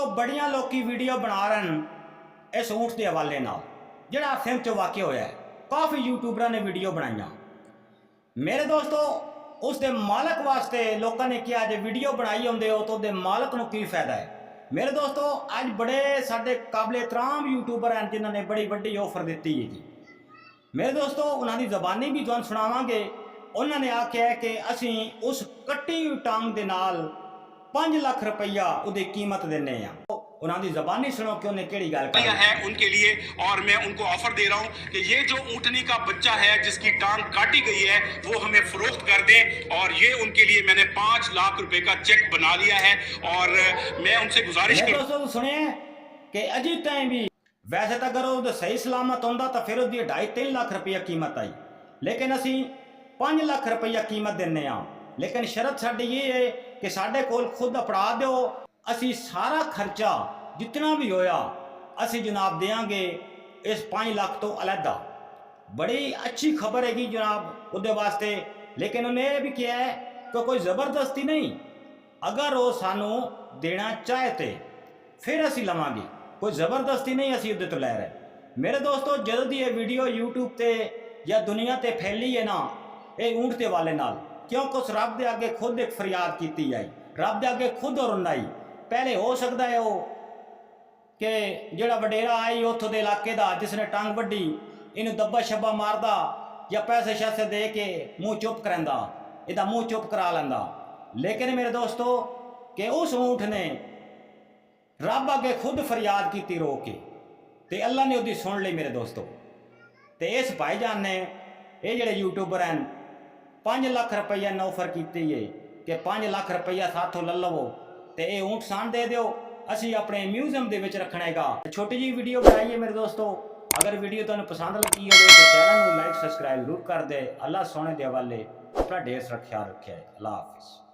बड़िया लोग वीडियो बना रहे हैं इस ऊँट के हवाले नाल जिहड़ा सिंध च वाक़या होया है। काफ़ी यूट्यूबर ने वीडियो बनाई। मेरे दोस्तों उसके मालक वास्ते लोगों ने कहा जो वीडियो बनाई होंदे हो तो उसके मालक को की फायदा है। मेरे दोस्तों अज बड़े साडे काबिल एहतराम यूट्यूबर हैं जिन्होंने बड़ी वड्डी ऑफर दी है जी। मेरे दोस्तों उन्होंने ज़बानी भी तुहानूं सुणावांगे। उन्होंने आख्या है कि असी उस कट्टी टांग के नाल 5 लाख रुपया उसकी कीमत देने हैं। उन्होंने ज़बानी सुनो कि उन्हें केड़ी गल कर है उनके लिए। और मैं उनको ऑफर दे रहा हूं कि ये जो ऊँटनी का बच्चा है जिसकी टांग काटी गई है वो हमें फरोख्त कर दें। और ये उनके लिए मैंने 5 लाख रुपए का चेक बना लिया है। और मैं उनसे गुजारिश कर दोस्तों सुनिए कि अजी तय भी वैसे तो अगर वो सही सलामत होंदा तो फिर उसकी 2.5-3 लाख रुपया कीमत आई, लेकिन असी 5 लाख रुपया कीमत देने। लेकिन शर्त साडी ये है कि साढ़े कोल खुद अपड़ा दो, असी सारा खर्चा जितना भी होया असी जनाब देंगे इस 5 लाख तो अलहदा। बड़ी अच्छी खबर हैगी जनाब उसदे वास्ते। लेकिन उन्हें यह भी किया है कि कोई ज़बरदस्ती नहीं, अगर वो सानू देना चाहे तो फिर असी लवांगे, कोई ज़बरदस्ती नहीं असी उहदे तो लै रहे। मेरे दोस्तों जदों दी ये वीडियो यूट्यूब ते या दुनिया ते फैली है ना ये ऊँट के वाले नाल, क्योंकि उस रब दे अगे खुद एक फरियाद की आई, रब दे अगे खुद और आई। पहले हो सकता है वो कि जिहड़ा वडेरा आई उतों के इलाके का जिसने टांग वड्डी इनू दब्बा शब्बा मारदा या पैसे शैसे दे के मुँह चुप करांदा, इहदा मुँह चुप करा लैंदा। लेकिन मेरे दोस्तों कि उस ऊँट ने रब अगे खुद फरियाद की रो के ते अल्लाह ने उसकी सुन ली। मेरे दोस्तों तो इस भाईजान ने ये जोड़े यूट्यूबर हैं 5 लाख रुपया ने ऑफर की है कि 5 लाख रुपया साथों ले लवो तो ये ऊँट सान दे दो, असी अपने म्यूजियम के रखना है। छोटी जी वीडियो बनाई है मेरे दोस्तों। अगर वीडियो तुहानूं पसंद लगी हो तो चैनल को लाइक सब्सक्राइब जरूर कर दे। अल्लाह सोने के हवाले अपना ढेर सारा ख्याल रखे। अल्लाह हाफिज़।